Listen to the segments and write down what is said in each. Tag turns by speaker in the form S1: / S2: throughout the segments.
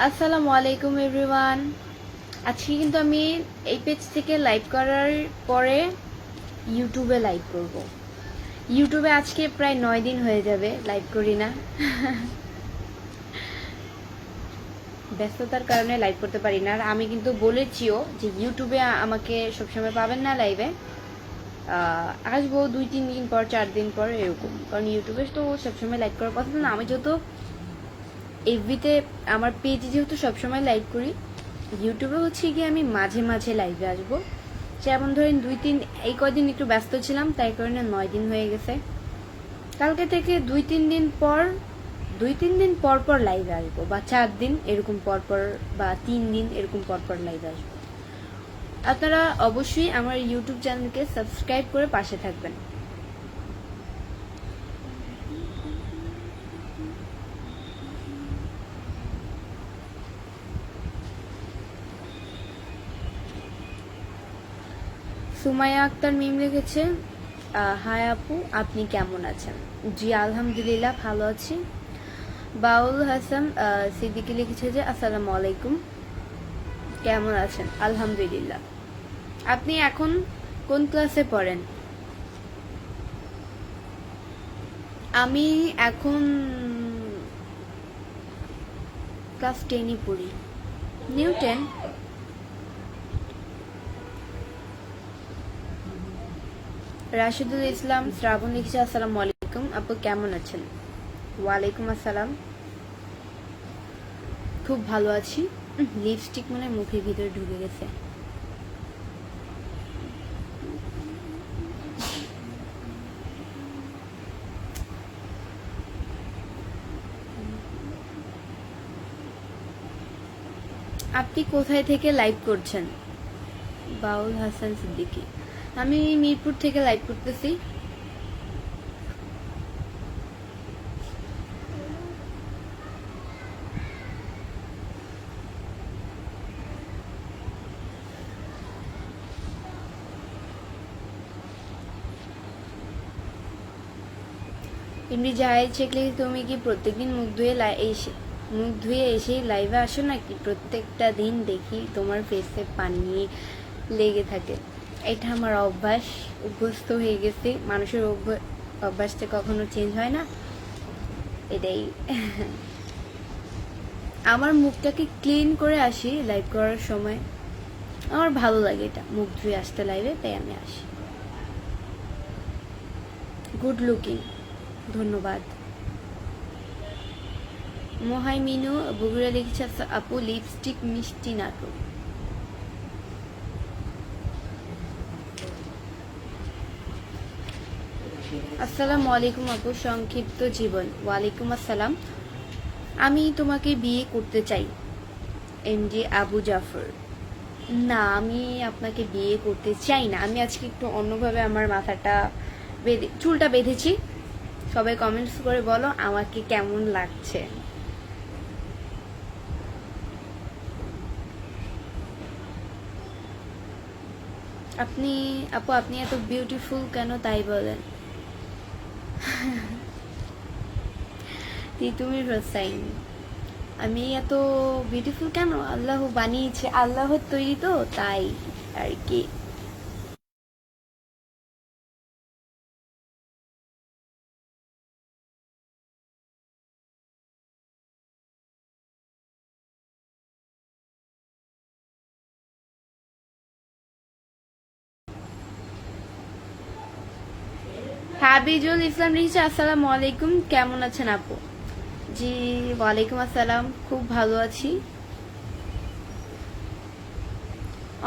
S1: আসসালামু আলাইকুম এভরিওয়ান। আজকে কিন্তু আমি এই পেজ থেকে লাইভ করার পরে ইউটিউবে লাইভ করব। ইউটিউবে আজকে প্রায় 9 দিন হয়ে যাবে লাইভ করি না। ব্যস্ততার কারণে লাইভ করতে পারি না। আর আমি কিন্তু বলেছিও যে ইউটিউবে আমাকে সবসময় পাবেন না লাইভে, আসবো 2-3 দিন পর, 4 দিন পর এরকম। কারণ ইউটিউবে তো সবসময় লাইভ করার কথা না। আমি যত এফবিতে আমার পেজে যেহেতু সবসময় লাইভ করি, ইউটিউবে হচ্ছে গিয়ে আমি মাঝে মাঝে লাইভে আসবো। যেমন ধরেন এই কয়দিন একটু ব্যস্ত ছিলাম, তাই কারণে 9 দিন হয়ে গেছে। কালকে থেকে 2-3 দিন পর পর লাইভে আসবো, বা 4 দিন এরকম পর পর, বা 3 দিন এরকম পর পর লাইভে আসবো। আপনারা অবশ্যই আমার ইউটিউব চ্যানেলকে সাবস্ক্রাইব করে পাশে থাকবেন। সুমাইয়া আক্তার মিম লিখেছে, হাই আপু, আপনি কেমন আছেন? জি আলহামদুলিল্লাহ ভালো আছি। বাউল হাসান সিদ্দিকি লিখেছে যে আসসালামু আলাইকুম, কেমন আছেন? আলহামদুলিল্লাহ। আপনি এখন কোন ক্লাসে পড়েন? আমি এখন ক্লাস 10-ই পড়ি, নিউ 10। রাশিদুল ইসলাম শ্রাবণ লিখছে আসসালামু আলাইকুম, আপু কেমন আছেন? ওয়ালাইকুম আসসালাম, খুব ভালো আছি। লিপস্টিক মনে মুখের ভিতরে ঢুকে গেছে। আপনি কোথায় থেকে লাইভ করছেন? বাউল হাসান সিদ্দিকী, আমি মিরপুর থেকে লাইভ করতেছি। এমনি জাহেদ শেখ লিখে, তুমি কি প্রত্যেকদিন মুখ ধুয়ে এসেই লাইভে আসো নাকি? প্রত্যেকটা দিন দেখি তোমার ফেসে পানি লেগে থাকে। এটা আমার অভ্যস্ত হয়ে গেছে। মানুষের অভ্যাসটা কখনো চেঞ্জ হয় না, এটাই। আমার মুখটাকে ক্লিন করে আসি লাইভ করার সময়, আমার ভালো লাগে এটা, মুখ ধুয়ে আসতে লাইভে, তাই আমি আসি। গুড লুকিং, ধন্যবাদ। মোহাইমিনু বগুড়া লিখেছে, আপু লিপস্টিক মিষ্টি নাটক। আসসালামু আলাইকুম আপু, সংক্ষিপ্ত জীবন। ওয়ালাইকুম আসসালাম। আমি তোমাকে বিয়ে করতে চাই, এমডি আবু জাফর। না, আমি আপনাকে বিয়ে করতে চাই না। আমি আজকে একটু অন্যভাবে আমার মাথাটা চুলটা বেঁধেছি। সবাই কমেন্টস করে বলো আমাকে কেমন লাগছে। আপনি এত বিউটিফুল কেন তাই বলেন? তিতুমির হোসাইন, আমি এত বিউটিফুল কেন? আল্লাহ বানিয়েছে, আল্লাহর তৈরি তো, তাই আর কি। হাবিজুল ইসলাম লিখছে, আসসালামু আলাইকুম, কেমন আছেন আপু? জি ওয়ালাইকুম আসসালাম, খুব ভালো আছি।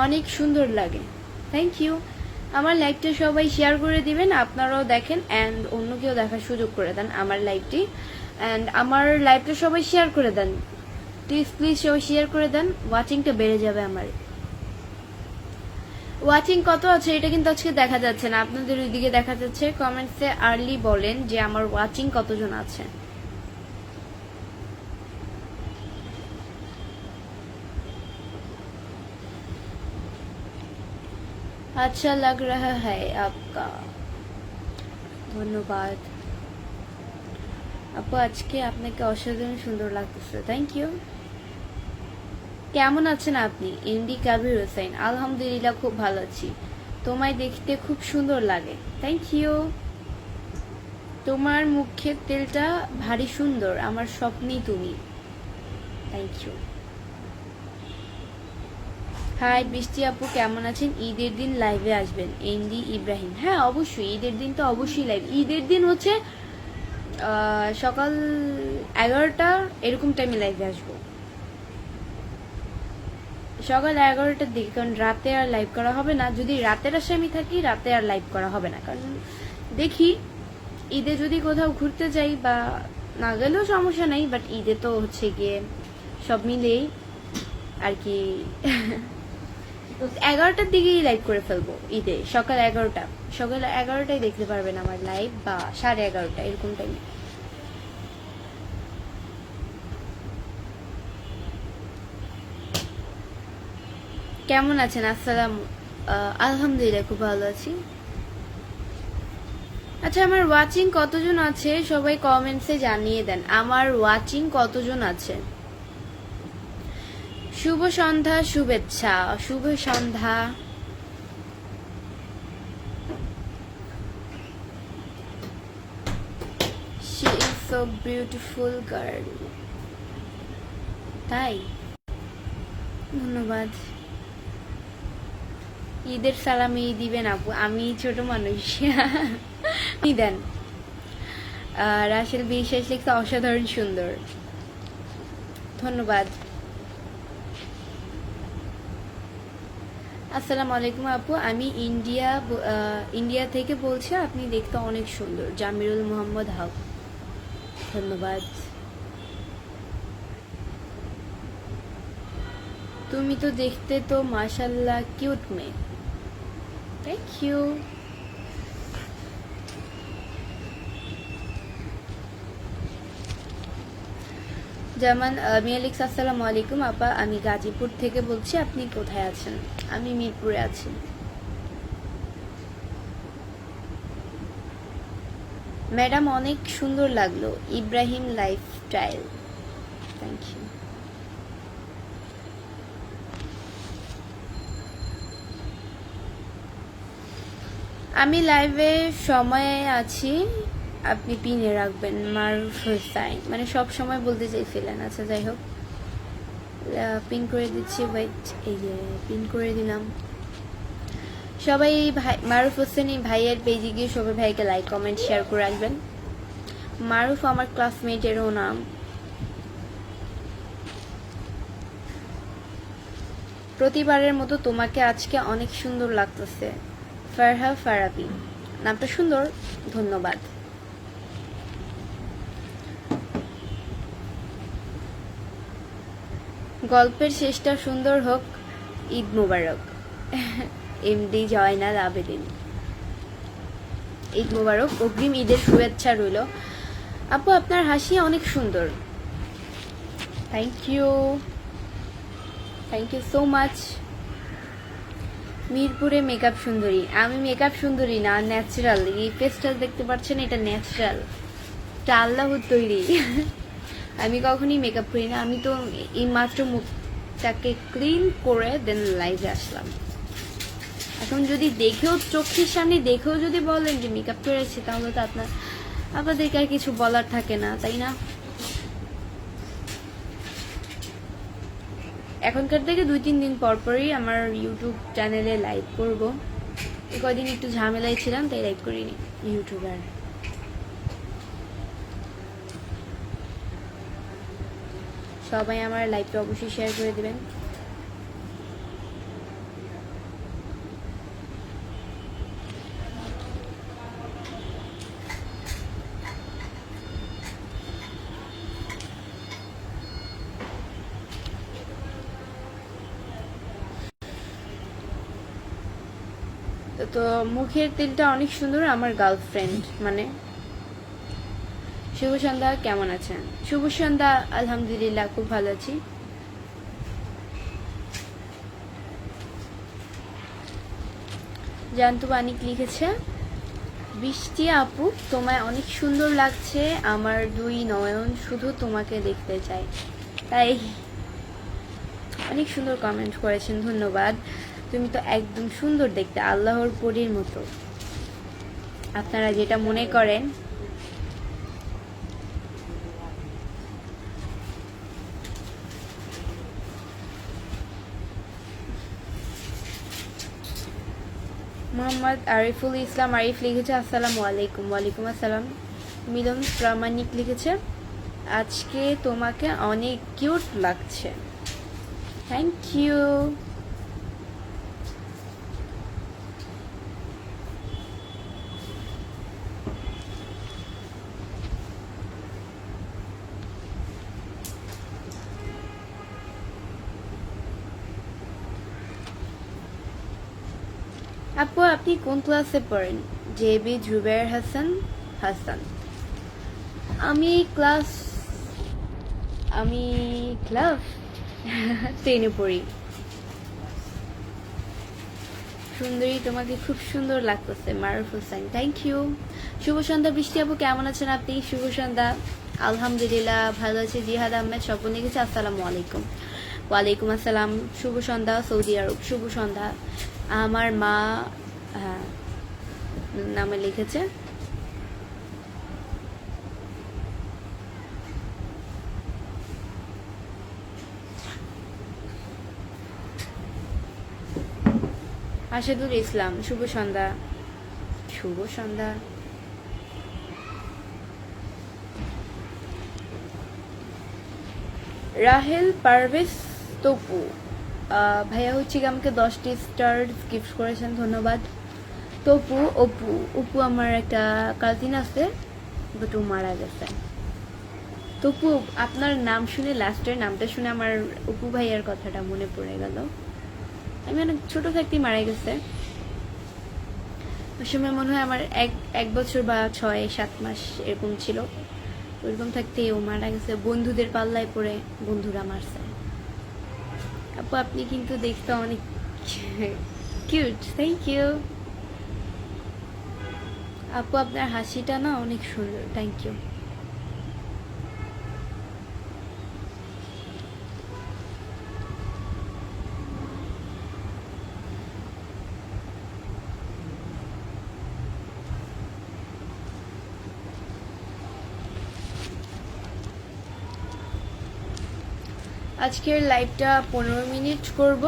S1: অনেক সুন্দর লাগে, থ্যাংক ইউ। আমার লাইভটা সবাই শেয়ার করে দিবেন, আপনারাও দেখেন অ্যান্ড অন্যকেও দেখার সুযোগ করে দেন আমার লাইভটি। অ্যান্ড আমার লাইভটা সবাই শেয়ার করে দেন, প্লিজ প্লিজ সবাই শেয়ার করে দেন, ওয়াচিংটা বেড়ে যাবে আমার। ওয়াচিং কত আছে এটা কিন্তু আজকে দেখা যাচ্ছে না, আপনাদের ওইদিকে দেখা যাচ্ছে। কমেন্টসে আর্লি বলেন যে আমার ওয়াচিং কতজন আছে। अच्छा लग रहा है आपका, ধন্যবাদ আপু, আজকে আপনাকে অসাধারণ সুন্দর লাগতেছে, থ্যাংক ইউ। কেমন আছেন আপনি? এমডি কাবির হোসেন, আলহামদুলিল্লাহ খুব ভালো আছি, তোমায় দেখতে খুব সুন্দর লাগে, থ্যাংক ইউ। তোমার মুখের তেলটা ভারী সুন্দর, আমার স্বপ্নেই তুমি, থ্যাংক ইউ। হাই বৃষ্টি আপু, কেমন আছেন? ঈদের দিন লাইভে আসবেন? এমডি ইব্রাহিম, হ্যাঁ অবশ্যই, ঈদের দিন তো অবশ্যই লাইভ। ঈদের দিন হচ্ছে সকাল 11টা এরকম টাইমে লাইভে আসবো, সকাল 11টার দিকে, কারণ রাতে আর লাইভ করা হবে না। যদি রাতের আসামি থাকি রাতে আর লাইভ করা হবে না, কারণ দেখি ঈদে যদি কোথাও ঘুরতে যাই বা না গেলেও সমস্যা নেই, বাট ঈদে তো হচ্ছে গিয়ে সব মিলেই আর কি 11টার দিকেই লাইভ করে ফেলবো ঈদে, সকাল 11টা, সকাল 11টায় দেখতে পারবেন আমার লাইভ, বা 11:30 এরকম টাইমে। কেমন আছেন? আসসালাম, আলহামদুলিল্লাহ খুব ভালো আছি। আচ্ছা, আমার ওয়াচিং কতজন আছে সবাই কমেন্টসে জানিয়ে দেন, আমার ওয়াচিং কতজন আছে। শুভ সন্ধ্যা, শুভেচ্ছা, শুভ সন্ধ্যা। She is so beautiful girl, তাই ধন্যবাদ। ঈদের সালামি দিবেন আপু, আমি ছোট মানুষ দেন। রাসেল বিশ্বাস লিখতে অসাধারণ সুন্দর, ধন্যবাদ। আসসালামু আলাইকুম আপু, আমি ইন্ডিয়া থেকে বলছি, আপনি দেখতে অনেক সুন্দর। জামিরুল মোহাম্মদ হক, ধন্যবাদ। তুমি তো দেখতে তো মাশাআল্লাহ কিউট মেয়ে, থ্যাংক ইউ। যেমন মিয়ালিক্স, আসসালামু আলাইকুম আপা, আমি গাজীপুর থেকে বলছি, আপনি কোথায় আছেন? আমি মিরপুরে আছি। ম্যাডাম অনেক সুন্দর লাগলো, ইব্রাহিম লাইফস্টাইল, থ্যাংক ইউ। আমি লাইভে সময়ে আছি, আপনি পিনে রাখবেন মারুফ হোসাইন, মানে সব সময় বলতে চাইছিলেন, আচ্ছা যাই হোক, পিন করে দিচ্ছি, ওয়েট, এই যে পিন করে দিলাম। সবাই ভাই মারুফ হোসেন এই ভাইয়ের পেজে গিয়ে সবাই ভাইকে লাইক কমেন্ট শেয়ার করে রাখবেন। মারুফ আমার ক্লাসমেটেরও নাম। প্রতিবারের মতো তোমাকে আজকে অনেক সুন্দর লাগতেছে, ফারহা ফারাবি, নামটা সুন্দর, ধন্যবাদ। গল্পের শেষটা সুন্দর হোক, ঈদ মোবারক। এমডি জয়নাল আবেদিন, ঈদ মোবারক, অগ্রিম ঈদের শুভেচ্ছা রইল। আপু আপনার হাসি অনেক সুন্দর, thank you, thank you so much. মিরপুরে মেকআপ সুন্দরী, আমি মেকআপ সুন্দরী না, ন্যাচারাল। এই ফেসটা দেখতে পাচ্ছেন, এটা ন্যাচারাল, এটা আল্লাহর তৈরি। আমি কখনই মেকআপ করি না, আমি তো এই মাত্র মুখটাকে ক্লিন করে দেন লাইভে আসলাম। এখন যদি দেখেও, চোখের সামনে দেখেও যদি বলেন যে মেকআপ করেছি, তাহলে তো আপনাদেরকে আর কিছু বলার থাকে না, তাই না? এখনকার থেকে 2-3 দিন পর পরই আমার ইউটিউব চ্যানেলে লাইভ করব। এই কদিন একটু ঝামেলায় ছিলাম, তাই লাইভ করিনি ইউটিউবার। সবাই আমার লাইভটা অবশ্যই শেয়ার করে দেবেন। তো মুখের তেলটা অনেক সুন্দর, আমার গার্লফ্রেন্ড মানে। শুভ সন্ধ্যা, কেমন আছেন? শুভ সন্ধ্যা, আলহামদুলিল্লাহ খুব ভালো আছি। জান্তু বানিক লিখেছে, বৃষ্টি আপু তোমায় অনেক সুন্দর লাগছে, আমার দুই নয়ন শুধু তোমাকে দেখতে চাই। তাই অনেক সুন্দর কমেন্ট করেছেন, ধন্যবাদ। তুমি তো একদম সুন্দর দেখতে, আল্লাহর পরীর মতো। আপনারা যেটা মনে করেন। মোহাম্মদ আরিফুল ইসলাম আরিফ লিখেছে, আসসালামু আলাইকুম। ওয়ালাইকুম আসসালাম। মিলন প্রামাণিক লিখেছে, আজকে তোমাকে অনেক কিউট লাগছে। Thank you. আপু আপনি কোন ক্লাসে পড়েন? জেবি জুবের হাসান হাসান। আমি ক্লাস 10-এ পড়ি। সুন্দরী, তোমাকে খুব সুন্দর লাগতেছে। Maruf Hossain, thank you. শুভ সন্ধ্যা বৃষ্টি আপু, কেমন আছেন আপনি? শুভ সন্ধ্যা, আলহামদুলিল্লাহ ভালো আছে। জিহাদ আহমেদ স্বপন লিখেছে, আসসালামু আলাইকুম। ওয়ালাইকুম আসসালাম। শুভ সন্ধ্যা সৌদি আরব। শুভ সন্ধ্যা। আমার মা, হ্যাঁ নামে লিখেছে। আশাদুল ইসলাম, শুভ সন্ধ্যা। শুভ সন্ধ্যা। রাহেল পারভেজ তপু ভাইয়া হচ্ছে কি আমাকে 10টি স্টার গিফট করেছেন, ধন্যবাদ। তপু অপু, অপু আমার একটা কাজিন আছে, বাট ও মারা গেছে। তপু, আপনার নাম শুনে, লাস্টের নামটা শুনে আমার অপু ভাইয়ার কথাটা মনে পড়ে গেল। আমি অনেক ছোট থাকতেই মারা গেছে। ওই সময় মনে হয় আমার এক বছর বা 6-7 মাস এরকম ছিল। ওইরকম থাকতে ও মারা গেছে, বন্ধুদের পাল্লায় পড়ে বন্ধুরা মারছে। আপু আপনি কিন্তু দেখতে অনেক কিউট, থ্যাংক ইউ। আপু আপনার হাসিটা না অনেক সুন্দর, থ্যাংক ইউ। আজকের লাইভটা 15 মিনিট করব।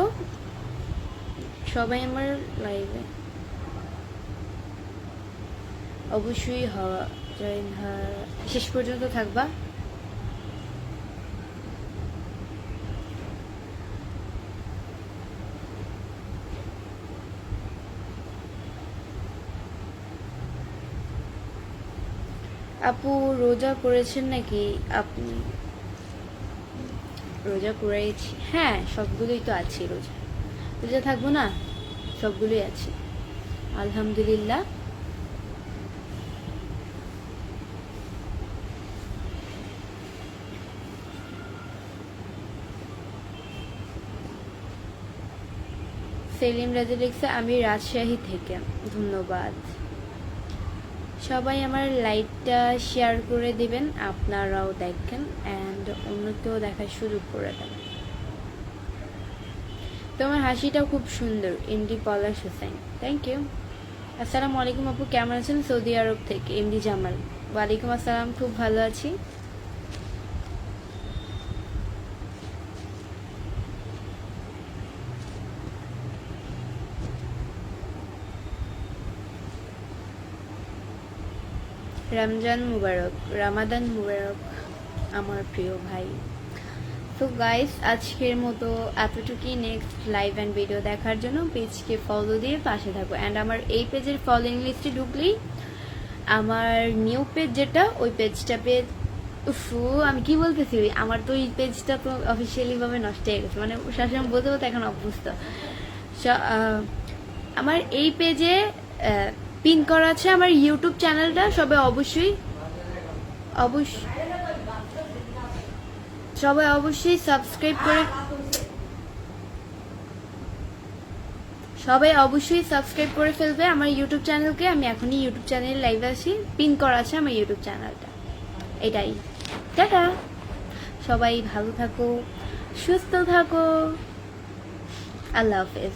S1: সবাই আমার লাইভে অবশ্যই শেষ পর্যন্ত থাকবা। আপু রোজা করেছেন নাকি আপনি? রোজা করেছি, হ্যাঁ সবগুলোই তো আছি। রোজা রোজা থাকবো না? সবগুলোই আছে আলহামদুলিল্লাহ। সেলিম রাজা লিখছে, আমি রাজশাহী থেকে, ধন্যবাদ। সবাই আমার লাইভটা শেয়ার করে দিবেন, আপনারাও দেখেন অ্যান্ড অন্যকেও দেখার সুযোগ করে দেন। তোমার হাসিটাও খুব সুন্দর। MD Palash Hossain, thank you. আসসালামু আলাইকুম আপু, কেমন আছেন? সৌদি আরব থেকে এমডি জামাল। ওয়ালাইকুম আসসালাম, খুব ভালো আছি। রমজান মুবারক, রামাদান মুবারক আমার প্রিয় ভাই। তো গাইস আজকের মতো এতটুকুই। নেক্সট লাইভ অ্যান্ড ভিডিও দেখার জন্য পেজকে ফলো দিয়ে পাশে থাকবো। অ্যান্ড আমার এই পেজের ফলোইং লিস্টে ঢুকলেই আমার নিউ পেজ যেটা, ওই পেজটা আমি কি বলতেছি, আমার তো ওই পেজটা তো অফিসিয়ালি ভাবে নষ্ট হয়ে গেছে, মানে শাসন বলতে বলতে এখন অভ্যস্ত। আমার এই পেজে পিন করা আছে আমার ইউটিউব চ্যানেলটা, সবাই অবশ্যই সাবস্ক্রাইব করে, ফেলবে আমার ইউটিউব চ্যানেলকে। আমি এখনই ইউটিউব চ্যানেলে লাইভে আছি, পিন করা আছে আমার ইউটিউব চ্যানেলটা। এটাই, টাটা। সবাই ভালো থাকো, সুস্থ থাকো, আল্লাহ হাফেজ।